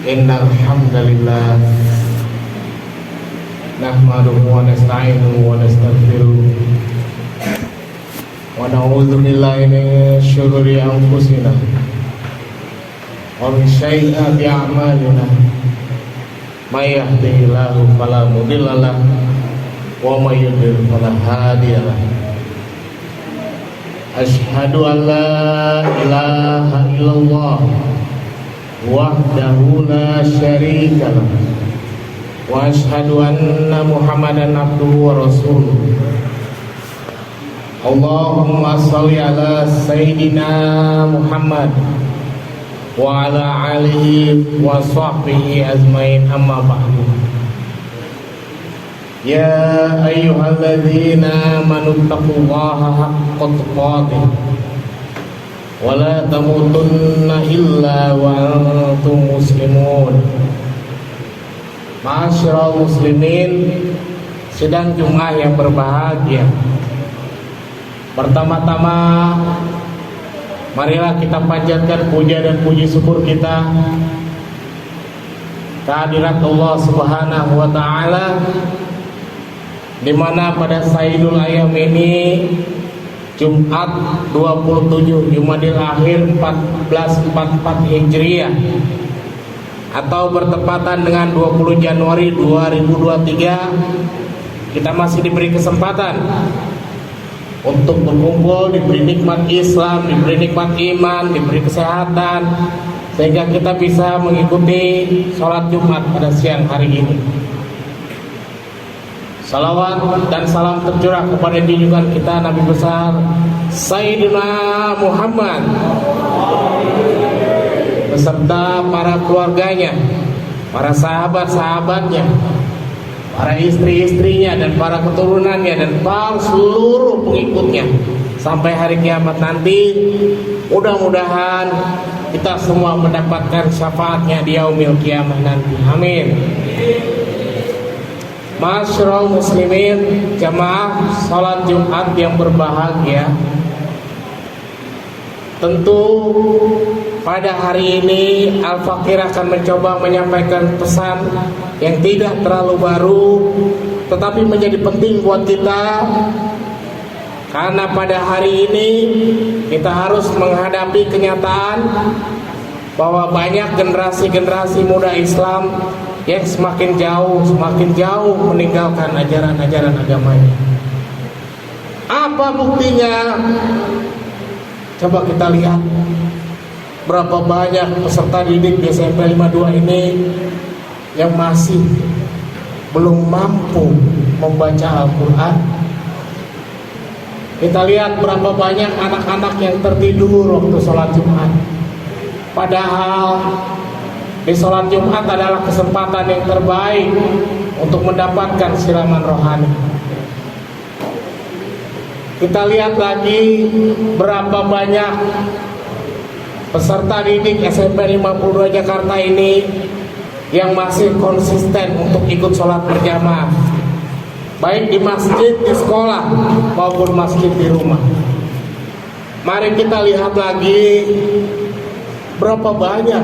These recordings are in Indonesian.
Innal hamdalillah nahmaduhu wa nasta'inuhu wa nastaghfiruh wa na'udzu billahi min syururi anfusina wa min sayyiati a'malina may yahdihillahu fala mudilla lahu wa may yudlil fala hadiya lahu. Asyhadu an la ilaha illallah wahdahu la syarika lah wa asyhadu anna Muhammadan abduhu wa rasuluh. Allahumma shalli ala sayyidina Muhammad wa ala alihi wa sahbihi ajmain, amma ba'du. Ya ayyuhalladzina amanu taqullaha haqqa tuqatih wa la tamutunna illa wa antum muslimun. Ma'asyiral muslimin, sidang Jumat yang berbahagia. Pertama-tama marilah kita panjatkan puja dan puji syukur kita kehadirat Allah Subhanahu wa taala, di mana pada Sayyidul Ayyam ini Jumat 27 Jumadil Akhir 1444 Hijriah atau bertepatan dengan 20 Januari 2023, kita masih diberi kesempatan untuk berkumpul, diberi nikmat Islam, diberi nikmat iman, diberi kesehatan, sehingga kita bisa mengikuti sholat Jumat pada siang hari ini. Salawat dan salam tercurah kepada junjungan kita Nabi besar Sayyidina Muhammad beserta para keluarganya, para sahabat-sahabatnya, para istri-istrinya dan para keturunannya dan para seluruh pengikutnya sampai hari kiamat nanti. Mudah-mudahan kita semua mendapatkan syafaatnya di yaumil kiamah nanti. Amin. Ma'asyiral muslimin, jamaah salat Jumat yang berbahagia. Tentu pada hari ini Al-Fakir akan mencoba menyampaikan pesan yang tidak terlalu baru, tetapi menjadi penting buat kita, karena pada hari ini kita harus menghadapi kenyataan bahwa banyak generasi-generasi muda Islam yang semakin jauh meninggalkan ajaran-ajaran agamanya. Apa buktinya? Coba kita lihat berapa banyak peserta didik di SMP 52 ini yang masih belum mampu membaca Al-Quran. Kita lihat berapa banyak anak-anak yang tertidur waktu sholat Jumat. Padahal di sholat Jumat adalah kesempatan yang terbaik untuk mendapatkan siraman rohani. Kita lihat lagi berapa banyak peserta didik SMP 52 Jakarta ini yang masih konsisten untuk ikut sholat berjamaah, baik di masjid, di sekolah, maupun masjid di rumah. Mari kita lihat lagi berapa banyak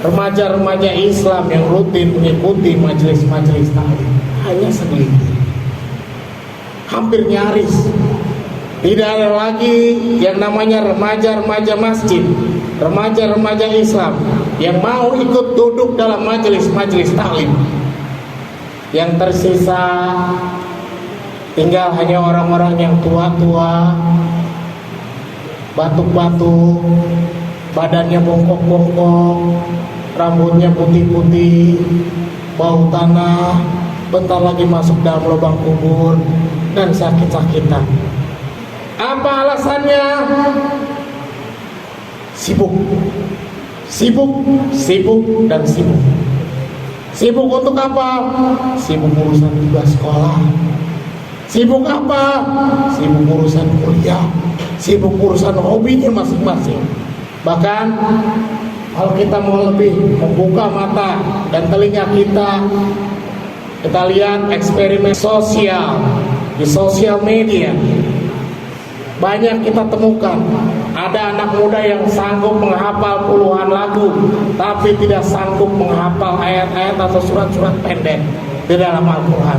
remaja-remaja Islam yang rutin mengikuti majelis-majelis taklim. Hanya segelintir, hampir nyaris. Tidak ada lagi yang namanya remaja-remaja masjid, remaja-remaja Islam yang mau ikut duduk dalam majelis-majelis taklim. Yang tersisa tinggal hanya orang-orang yang tua-tua, batuk-batuk, badannya bongkok-bongkok, rambutnya putih-putih, bau tanah, bentar lagi masuk dalam lubang kubur dan sakit-sakitan. Apa alasannya? Sibuk, dan sibuk. Sibuk untuk apa? Sibuk urusan tugas sekolah. Sibuk apa? Sibuk urusan kuliah. Sibuk urusan hobinya masing-masing. Bahkan kalau kita mau lebih membuka mata dan telinga kita lihat eksperimen sosial di sosial media. Banyak kita temukan Ada anak muda yang sanggup menghafal puluhan lagu, tapi tidak sanggup menghafal ayat-ayat atau surat-surat pendek di dalam Al-Quran.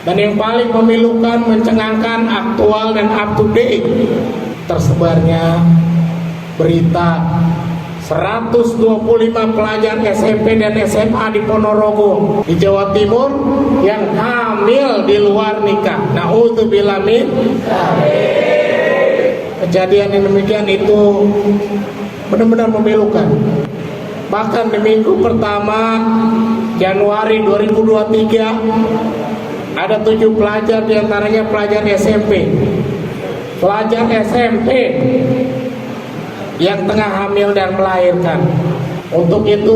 Dan yang paling memilukan, mencengangkan, aktual dan up to date, tersebarnya berita 125 pelajar SMP dan SMA di Ponorogo di Jawa Timur yang hamil di luar nikah. Na'udzubillah min. Kejadian yang demikian itu benar-benar memilukan. Bahkan di minggu pertama Januari 2023 ada 7 pelajar, diantaranya pelajar SMP. Pelajar SMP yang tengah hamil dan melahirkan. Untuk itu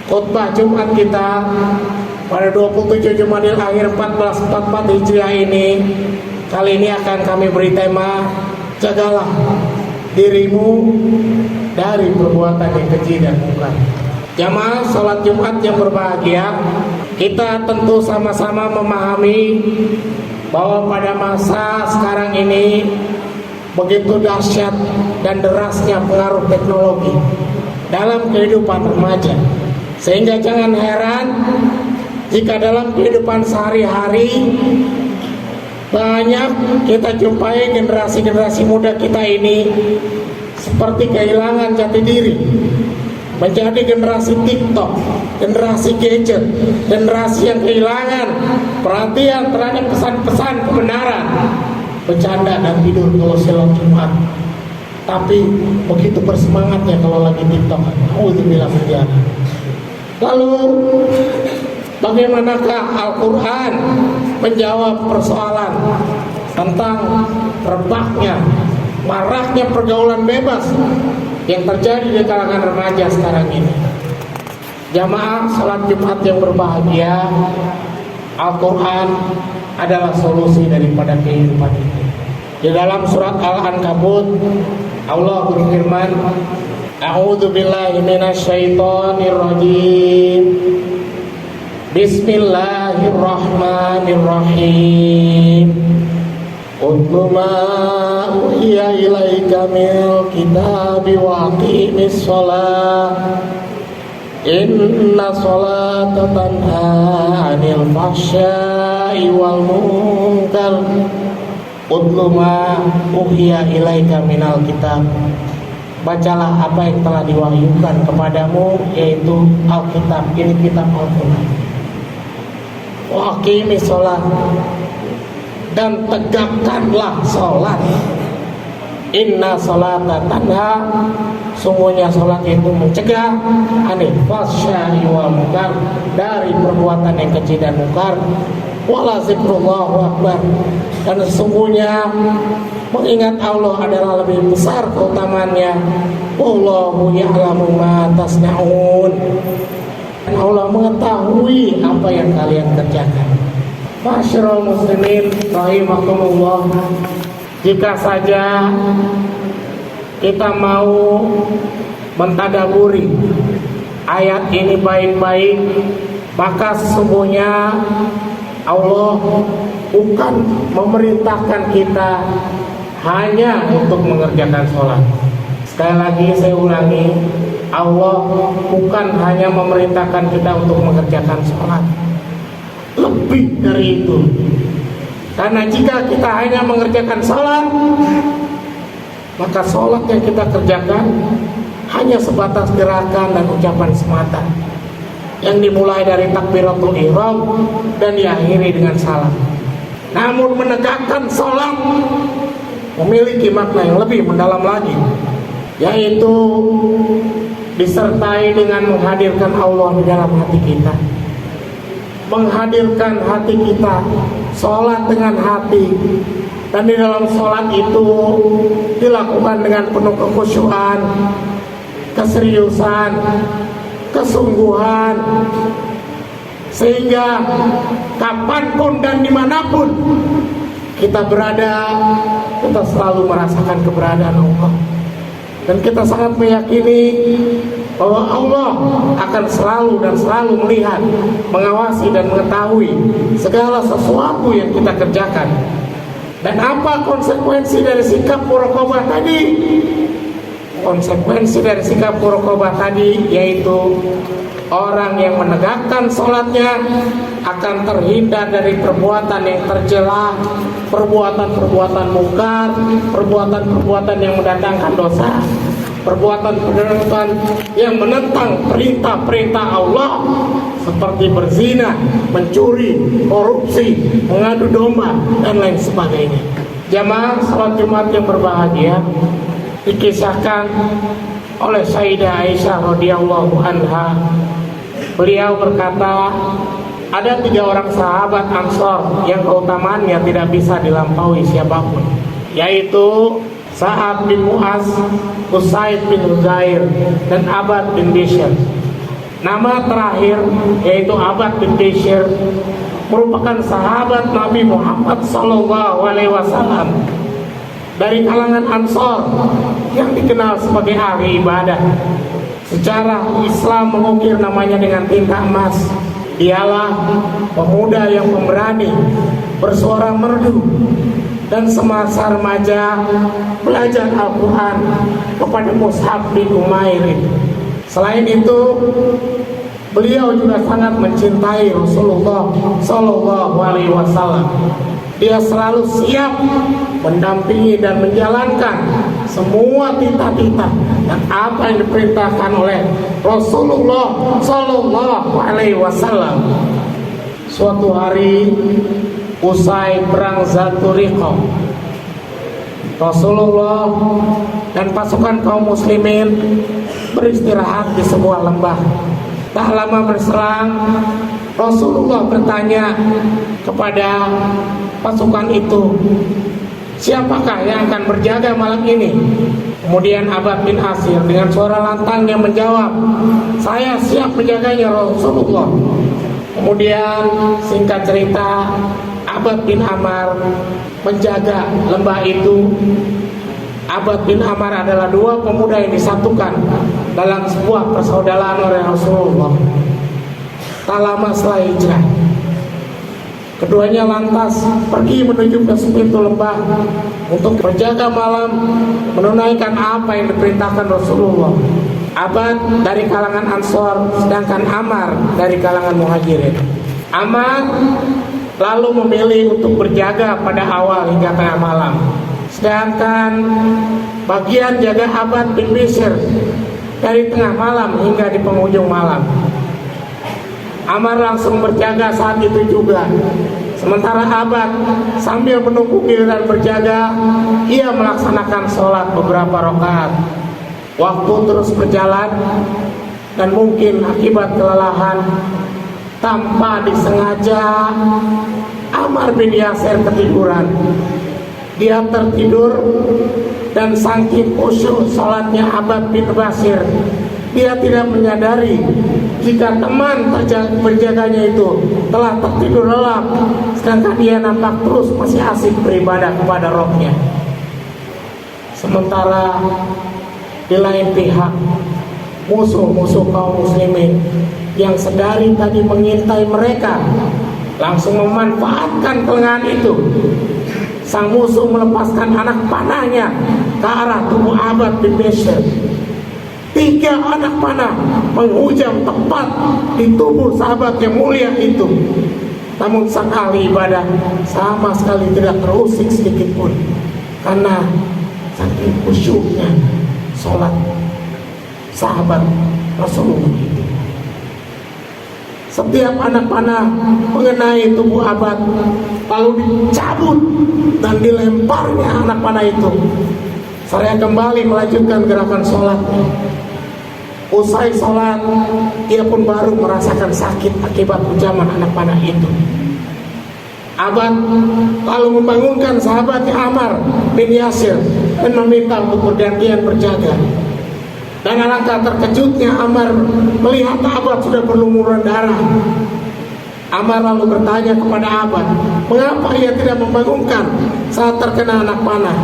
khutbah Jumat kita pada 27 Jumadil Akhir 1444 Hijriah ini kali ini akan kami beri tema jagalah dirimu dari perbuatan yang keji dan mungkar. Jamaah sholat Jumat yang berbahagia, kita tentu sama-sama memahami bahwa pada masa sekarang ini begitu dahsyat dan derasnya pengaruh teknologi dalam kehidupan remaja, sehingga jangan heran jika dalam kehidupan sehari-hari banyak kita jumpai generasi-generasi muda kita ini seperti kehilangan jati diri, menjadi generasi TikTok, generasi gadget, generasi yang kehilangan perhatian terhadap pesan-pesan kebenaran, bercanda dan tidur kalau sholat Jumat, tapi begitu bersemangatnya kalau lagi TikTok. Alhamdulillah. Lalu bagaimanakah Al-Quran menjawab persoalan tentang rebaknya, maraknya pergaulan bebas yang terjadi di kalangan remaja sekarang ini? Jamaah sholat Jumat yang berbahagia, Al-Quran adalah solusi daripada kehidupan ini. Di dalam surat Al-Ankabut Allah berfirman, A'udzubillahi minasyaitonirrajim. Bismillahirrahmanirrahim. Utlu ma uhiya ilaika minal kitabi wa aqimis shalah. Inna sholata tanha 'anil fahsya'i wal munkar. Utlu ma uhiya ilaika minal kitab. Bacalah apa yang telah diwahyukan kepadamu, yaitu Alkitab. Ini kitab Al-Quran. Wa aqimis shalah, dan tegakkanlah sholat. Inna sholata tanha, sungguhnya sholat itu mencegah anil fahsya'i wal munkar, dari perbuatan yang keji dan mungkar. Wala zikrullahu akbar, dan sesungguhnya mengingat Allah adalah lebih besar keutamaannya. Wallahu ya'lamu ma tasna'un, dan Allah mengetahui apa yang kalian kerjakan. Ma'asyiral muslimin rahimakumullah, jika saja kita mau mentadaburi ayat ini baik-baik, maka sesungguhnya Allah bukan memerintahkan kita hanya untuk mengerjakan sholat. Sekali lagi saya ulangi, Allah bukan hanya memerintahkan kita untuk mengerjakan sholat, lebih dari itu. Karena jika kita hanya mengerjakan sholat, maka sholat yang kita kerjakan hanya sebatas gerakan dan ucapan semata, yang dimulai dari takbiratul ihram dan diakhiri dengan salam. Namun menegakkan sholat memiliki makna yang lebih mendalam lagi, yaitu disertai dengan menghadirkan Allah di dalam hati kita. Menghadirkan hati kita, sholat dengan hati, dan di dalam sholat itu dilakukan dengan penuh kekhusyuan, keseriusan, kesungguhan, sehingga kapanpun dan dimanapun kita berada, kita selalu merasakan keberadaan Allah, dan kita sangat meyakini bahwa Allah akan selalu dan selalu melihat, mengawasi dan mengetahui segala sesuatu yang kita kerjakan. Dan apa konsekuensi dari sikap muraqabah tadi? Konsekuensi dari sikap muraqabah tadi yaitu orang yang menegakkan sholatnya akan terhindar dari perbuatan yang tercela, perbuatan-perbuatan mungkar, perbuatan-perbuatan yang mendatangkan dosa, perbuatan-perbuatan yang menentang perintah-perintah Allah seperti berzina, mencuri, korupsi, mengadu domba, dan lain sebagainya. Jamaah salat Jumat yang berbahagia, dikisahkan oleh Sayyidah Aisyah radhiyallahu anha. Beliau berkata, ada 3 orang sahabat Ansor yang keutamaannya tidak bisa dilampaui siapapun, yaitu Sa'ad bin Mu'az, Usaid bin Huzair, dan Abad bin Bishr. Nama terakhir yaitu Abad bin Bishr merupakan sahabat Nabi Muhammad SAW dari kalangan Ansor yang dikenal sebagai ahli ibadah. Secara Islam mengukir namanya dengan tinta emas. Dialah pemuda yang pemberani, bersuara merdu, dan semasa remaja belajar Al-Quran kepada Mus'ab bin Umair. Selain itu, beliau juga sangat mencintai Rasulullah SAW. Dia selalu siap mendampingi dan menjalankan semua titah-titah dan apa yang diperintahkan oleh Rasulullah SAW. Suatu hari, usai perang Zatul Riqah, Rasulullah dan pasukan kaum muslimin beristirahat di sebuah lembah. Tak lama berselang, Rasulullah bertanya kepada pasukan itu, siapakah yang akan berjaga malam ini? Kemudian Abad bin Asir dengan suara lantangnya menjawab, saya siap menjaganya Rasulullah. Kemudian singkat cerita, Abad bin Amar menjaga lembah itu. Abad bin Amar adalah 2 pemuda yang disatukan dalam sebuah persaudaraan oleh Rasulullah. Tak lama setelah hijrah, keduanya lantas pergi menuju ke pintu lembah untuk berjaga malam, menunaikan apa yang diperintahkan Rasulullah. Abad dari kalangan Ansor, sedangkan Amar dari kalangan Muhajirin. Amar lalu memilih untuk berjaga pada awal hingga tengah malam, sedangkan bagian jaga Abad bin Bishr dari tengah malam hingga di penghujung malam. Amar langsung berjaga saat itu juga. Sementara Abad sambil menunggu giliran berjaga, ia melaksanakan sholat beberapa rakaat. Waktu terus berjalan dan mungkin akibat kelelahan, tanpa disengaja Ammar bin Yasir ketiduran. Dia tertidur dan saking khusyuk sholatnya Abad bin Basir, dia tidak menyadari jika teman berjaganya itu telah tertidur lelap, sedangkan dia nampak terus masih asik beribadah kepada Rabb-nya. Sementara di lain pihak, musuh-musuh kaum muslimin yang sedari tadi mengintai mereka langsung memanfaatkan kelengahan itu. Sang musuh melepaskan anak panahnya ke arah tubuh Abad bin Bishr. 3 anak panah menghujam tepat di tubuh sahabat yang mulia itu. Namun sang ahli ibadah sama sekali tidak terusik sedikit pun, karena saking khusyuknya sholat sahabat Rasulullah itu. Setiap anak panah mengenai tubuh Abad lalu dicabut dan dilemparnya anak panah itu. Saya kembali melanjutkan gerakan sholatnya. Usai sholat, ia pun baru merasakan sakit akibat hujaman anak panah itu. Abad lalu membangunkan sahabatnya Ammar bin Yasir dan meminta untuk bergantian berjaga. Dan alangkah terkejutnya Ammar melihat Abad sudah berlumuran darah. Ammar lalu bertanya kepada Abad, mengapa ia tidak membangunkan saat terkena anak panah?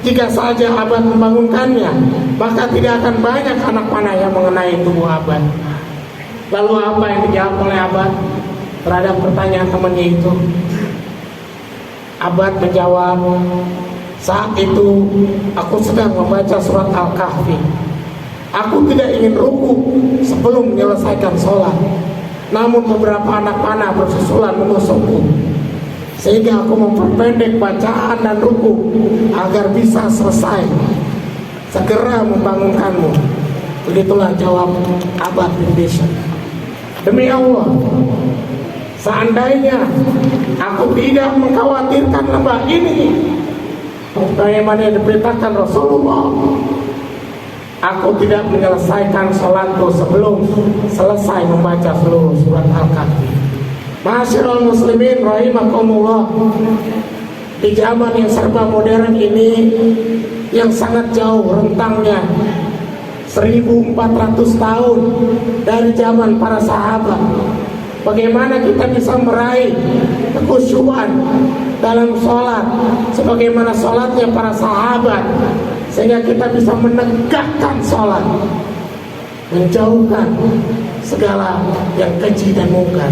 Jika saja Abad membangunkannya, maka tidak akan banyak anak panah yang mengenai tubuh Abad. Lalu apa yang dijawab oleh Abad terhadap pertanyaan temannya itu? Abad menjawab, saat itu aku sedang membaca surat Al-Kahfi. Aku tidak ingin ruku sebelum menyelesaikan sholat. Namun beberapa anak panah bersusulan menusukku, sehingga aku memperpendek bacaan dan ruku agar bisa selesai. Segera membangunkanmu. Begitulah jawab Abad bin Bishr. Demi Allah, seandainya aku tidak mengkhawatirkan lembah ini, bagaimana yang diberitakan Rasulullah, aku tidak menyelesaikan sholatku sebelum selesai membaca seluruh surat Al-Kahfi. Ma'asyiral muslimin rahimakumullah, di zaman yang serba modern ini, yang sangat jauh rentangnya 1400 tahun dari zaman para sahabat, bagaimana kita bisa meraih kekhusyuan dalam sholat sebagaimana sholatnya para sahabat, sehingga kita bisa menegakkan sholat, menjauhkan segala yang keji dan mungkar.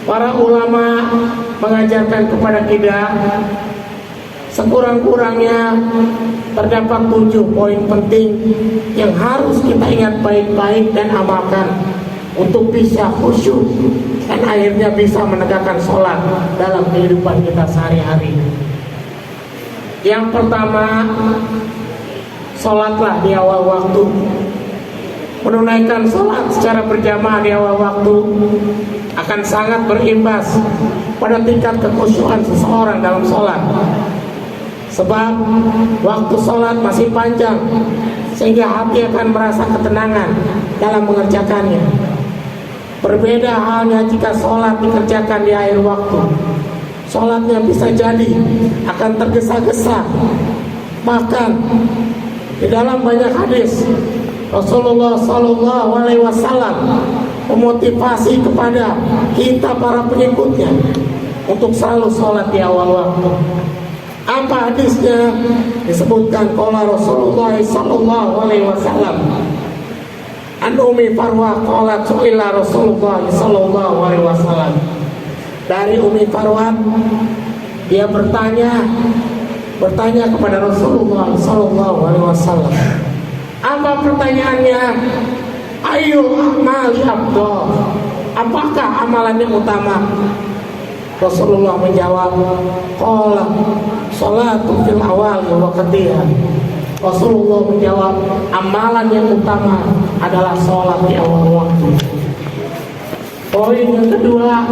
Para ulama mengajarkan kepada kita, sekurang-kurangnya terdapat 7 poin penting yang harus kita ingat baik-baik dan amalkan untuk bisa khusyuk dan akhirnya bisa menegakkan sholat dalam kehidupan kita sehari-hari. Yang pertama, sholatlah di awal waktu. Menunaikan sholat secara berjamaah di awal waktu akan sangat berimbas pada tingkat kekhusyuan seseorang dalam sholat. Sebab waktu sholat masih panjang, sehingga hati akan merasa ketenangan dalam mengerjakannya. Berbeda halnya jika sholat dikerjakan di akhir waktu. Sholatnya bisa jadi akan tergesa-gesa. Bahkan di dalam banyak hadis, Rasulullah SAW memotivasi kepada kita para pengikutnya untuk selalu sholat di awal waktu. Apa hadisnya? Disebutkan qala Rasulullah SAW an Ummi Farwah qalat su'ila Rasulullah SAW. Dari Ummi Farwah, dia bertanya kepada Rasulullah SAW. Apa pertanyaannya? Ayyul a'mali afdal? Apakah amalan yang utama? Rasulullah menjawab, qala sholatu fil awal wa waqtiha. Rasulullah menjawab, amalan yang utama adalah sholat di awal waktu. Poin yang kedua,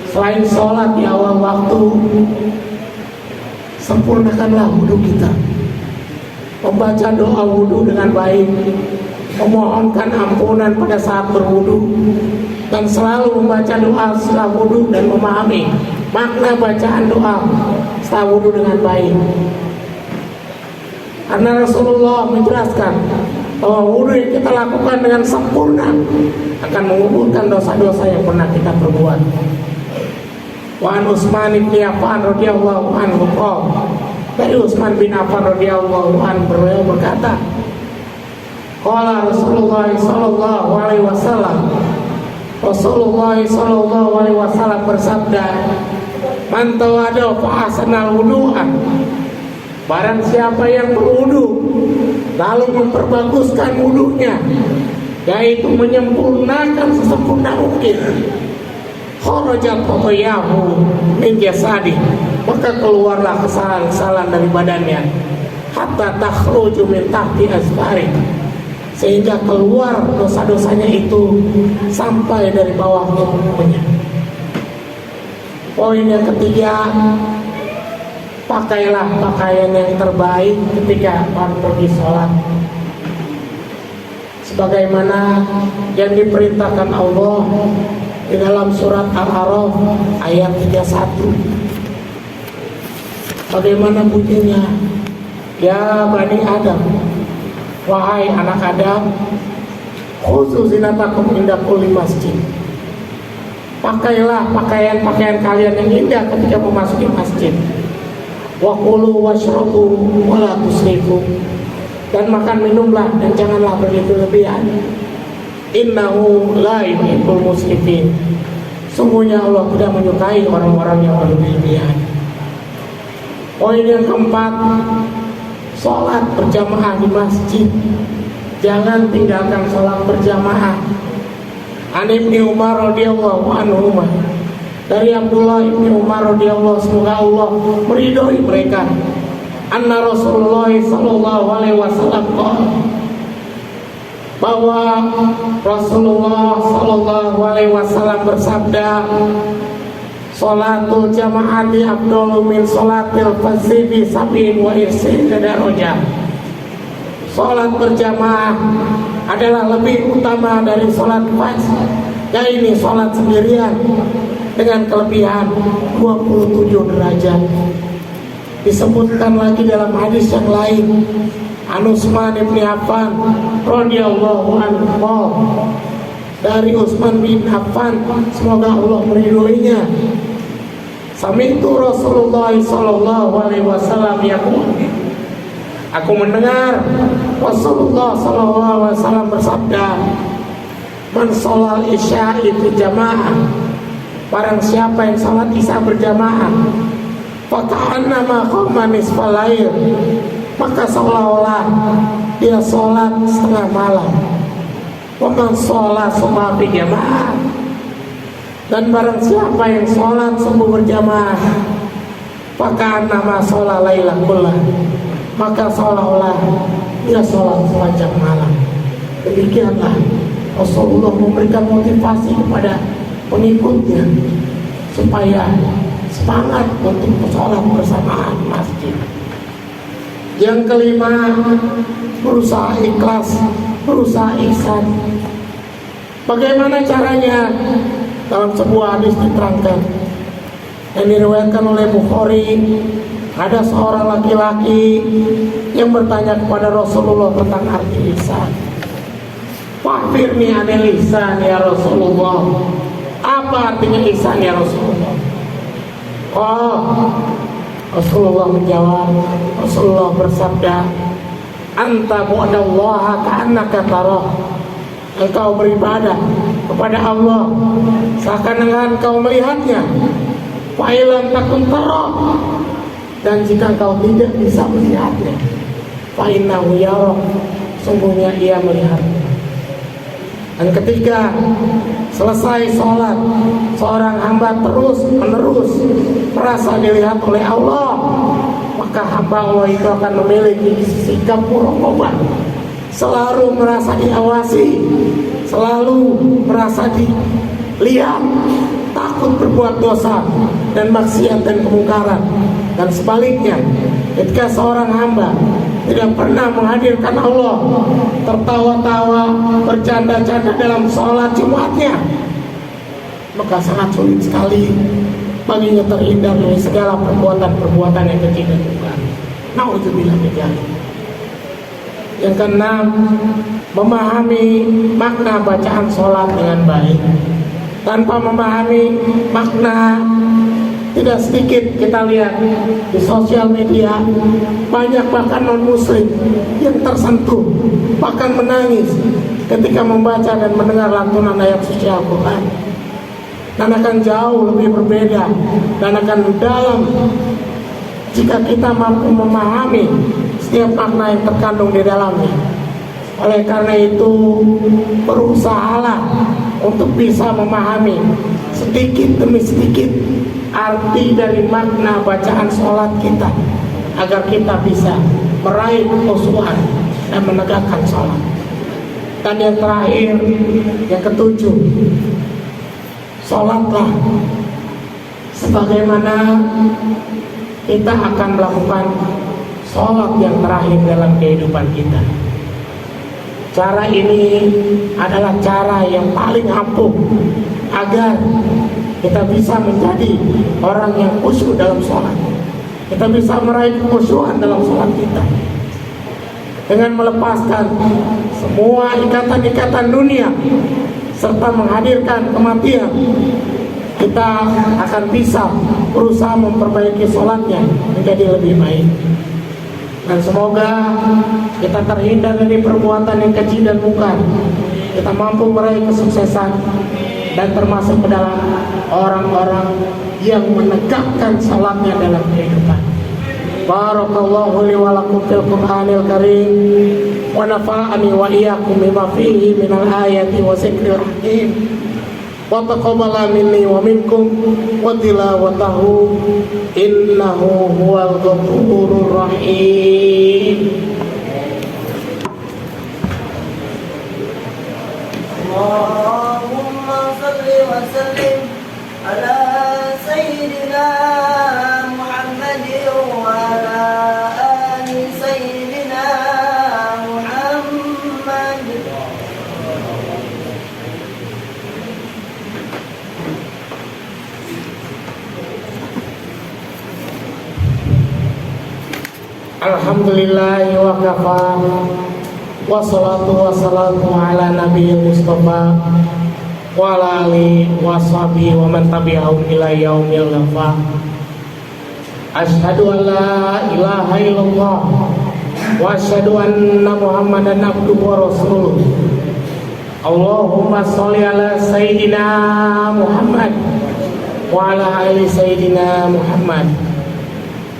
selain sholat di awal waktu, sempurnakanlah wudhu kita. Membaca doa wudhu dengan baik, memohonkan ampunan pada saat berwudhu, dan selalu membaca doa setelah wudhu dan memahami makna bacaan doa setelah wudhu dengan baik. Karena Rasulullah menjelaskan bahwa wudhu yang kita lakukan dengan sempurna akan menguburkan dosa-dosa yang pernah kita perbuat. Wa an Utsman bin Affan radhiyallahu anhu qala, dari Utsman bin Affan radhiyallahu anhu beliau berkata, qala Rasulullah sallallahu alaihi wasallam, Rasulullah sallallahu alaihi wasallam bersabda, man tawada fa ahsanal wudu'a, barang siapa yang berwudu lalu memperbaguskan wudunya, yaitu menyempurnakan sesempurna mungkin, kharajat khatayahu min jasadi, maka keluarlah kesalahan-kesalahan dari badannya, hatta takhruju min tahti asfari, sehingga keluar dosa-dosanya itu sampai dari bawah tubuhnya. Poin yang ketiga, pakailah pakaian yang terbaik ketika pergi sholat, sebagaimana yang diperintahkan Allah di dalam surat Al-A'raf ayat 31. Bagaimana bunyinya? Ya Bani Adam, wahai anak Adam, khusus zinatakum inda kulli masjid, pakailah pakaian-pakaian kalian yang indah ketika memasuki masjid. Wa kulu washrabu wa la tusrifu, dan makan minumlah dan janganlah berlebih-lebihan. Innahu la yuhibbul musrifin, Sungguhnya Allah tidak menyukai orang-orang yang berlebihan. Poin yang keempat, sholat berjamaah di masjid. Jangan tinggalkan sholat berjamaah. An Ibnu Umar radhiyallahu anhu, dari Abdullah bin Umar radhiyallahu, semoga Allah meridhoi mereka, anna Rasulullah sallallahu alaihi wasallam bahwa Rasulullah sallallahu alaihi wasallam bersabda, sholatul jamaati afdalu min sholatil fardhi bi sab'in wa irsyina darajah. Sholat berjamaah adalah lebih utama dari sholat fardhu, yaitu sholat sendirian dengan kelebihan 27 derajat. Disebutkan lagi dalam hadis yang lain, An Utsman bin Affan radhiyallahu anhu, dari Utsman bin Affan, semoga Allah meridhoinya, sami'tu Rasulullah sallallahu alaihi wasallam yaqul, aku mendengar Rasulullah sallallahu alaihi wasallam bersabda, man sholal isya'i fi jamaah, barang siapa yang salat isya berjamaah, faka'annama qama nisfal lail, maka seolah-olah dia sholat setengah malam. Waman sholat subuh berjamaah, dan barang siapa yang sholat subuh berjamaah, faka'annama sholat lailah kullah, maka seolah-olah dia sholat sepanjang malam. Demikianlah Rasulullah memberikan motivasi kepada pengikutnya supaya semangat untuk sholat bersamaan di masjid. Yang kelima, berusaha ikhlas, berusaha ihsan. Bagaimana caranya? Dalam sebuah hadis diterangkan yang diriwayatkan oleh Bukhari, ada seorang laki-laki yang bertanya kepada Rasulullah tentang arti ihsan. Wahfirni anil ihsan ya Rasulullah. Apa artinya ihsan ya Rasulullah? Rasulullah menjawab, Rasulullah bersabda, anta mu'adallaha ka'annaka tarah. Engkau beribadah kepada Allah seakan-akan engkau melihatnya. Fa ilam takun tarah, dan jika engkau tidak bisa melihatnya, fa innahu yarah, sungguhnya ia melihat. Dan ketiga, selesai sholat, seorang hamba terus menerus merasa dilihat oleh Allah, maka hamba Allah itu akan memiliki sikap muraqabah, selalu merasa diawasi, selalu merasa dilihat, takut berbuat dosa dan maksiat dan kemungkaran. Dan sebaliknya, ketika seorang hamba tidak pernah menghadirkan Allah, tertawa-tawa, bercanda-canda dalam sholat Jumatnya, maka sangat sulit sekali baginya terhindar dari segala perbuatan-perbuatan yang kecil dan besar. Nauzubillah min dzalik. Yang keenam, memahami makna bacaan sholat dengan baik. Tanpa memahami makna, tidak sedikit kita lihat di sosial media, banyak bahkan non-muslim yang tersentuh, bahkan menangis ketika membaca dan mendengar lantunan ayat suci Al-Quran. Dan akan jauh lebih berbeda dan akan dalam jika kita mampu memahami setiap makna yang terkandung di dalamnya. Oleh karena itu, berusahalah untuk bisa memahami sedikit demi sedikit arti dari makna bacaan sholat kita, agar kita bisa meraih kekhusyuan dan menegakkan sholat. Dan yang terakhir, yang ketujuh, sholatlah sebagaimana kita akan melakukan sholat yang terakhir dalam kehidupan kita. Cara ini adalah cara yang paling ampuh agar kita bisa menjadi orang yang khusyuk dalam sholat. Kita bisa meraih kekhusyuan dalam sholat kita dengan melepaskan semua ikatan-ikatan dunia serta menghadirkan kematian. Kita akan bisa berusaha memperbaiki sholatnya menjadi lebih baik. Dan semoga kita terhindar dari perbuatan yang keji dan mungkar. Kita mampu meraih kesuksesan dan termasuk ke dalam orang-orang yang menegakkan salatnya dalam kehidupan. Barakallahu li wa lakum fil Qur'anil Karim wa nafa'ani wa iyyakum bima fihi minal ayati wa zikril hakim wa taqabbala minni wa minkum wa tilawatahu innahu huwal ghafurur rahim. Allahumma salli wa sallim ala sayyidina Muhammad wa ala ali sayyidina Muhammad. Alhamdulillah wa kafa wassalatu wassalamu ala nabiyil mustafa wa ala alihi wa sahbihi wa man tabi'ahum ila yaumil wafa. Asyhadu an la ilaha illallah wa asyhadu anna Muhammadan abduhu wa rasuluh. Allahumma sholli ala sayyidina Muhammad wa ala ali sayyidina Muhammad.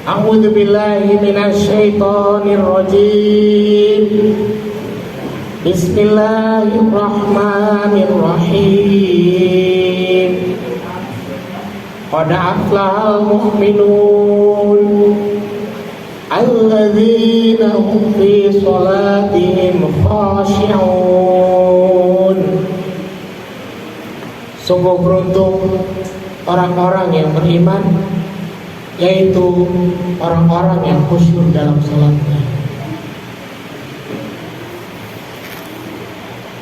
A'udzu billahi minasy syaithanir rajim. Bismillahirrahmanirrahim. Qad aflahal mu'minun alladzina hum fi shalatihim khashi'un. Sungguh beruntung orang-orang yang beriman, yaitu orang-orang yang khusyuk dalam salatnya.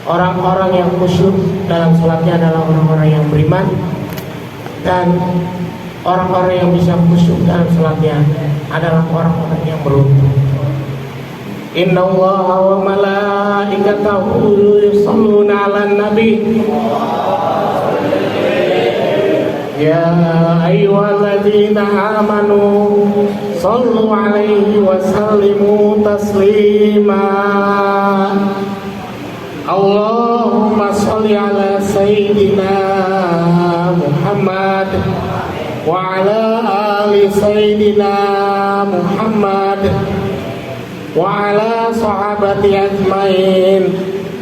Orang-orang yang khusyuk dalam salatnya adalah orang-orang yang beriman, dan orang-orang yang bisa khusyuk dalam salatnya adalah orang-orang yang beruntung. Inna Allaha wa malaikatahu yusholluna 'alan nabi. Ya ayyuhalladzina amanu shallu 'alaihi wa sallimu taslima. Allahumma sholli ala sayyidina Muhammad wa ala ali sayyidina Muhammad wa ala sahabati ajmain,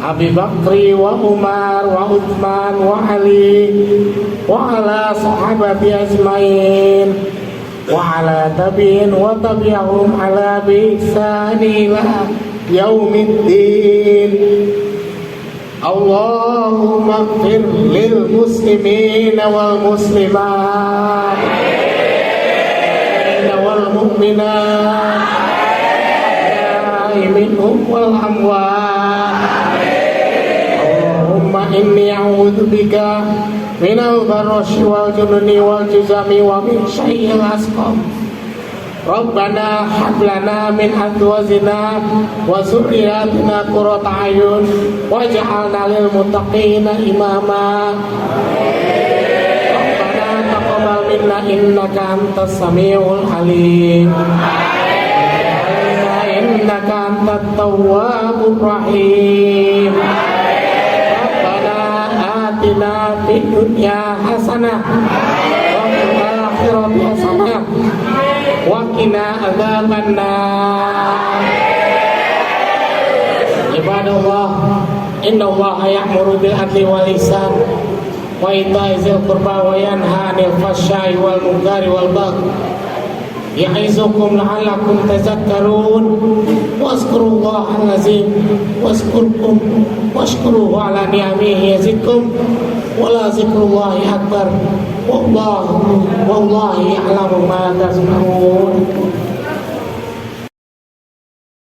Abi Bakri wa Umar wa Uthman wa Ali wa ala sahabati ajmain wa ala tabi'in wa tabi'ahum ala bi ihsani ila yaumiddin. Allahumma ighfir lil muslimin wal muslimat wal mu'minat minhum wal amwat. Allahumma inni a'udzu bika minal barasi wal jununi wal juzami wa min syai'il asqam. Rabbana hab lana min azwajina wa dzurriyyatina qurrata a'yun waj'alna lil muttaqina imama. Rabbana taqabbal minna innaka antas samiul alim. Innaka antat tawwabur rahim. Rabbana atina fid dunya hasanah wa fil akhirati hasanah wa qina adzabannar. Ibadallah, innallaha ya'muru bil adli wal ihsan wa ita'i dzil qurba wa yanha 'anil fahsya'i wal munkari wal baghi ya'izukum la'allakum tadhakkarun. Wazkurullahal azim wazkurkum washkuruhu ala ni'amihi yazidkum wa la zikrullahi akbar. Wallahi ya'lamu ma tasna'un.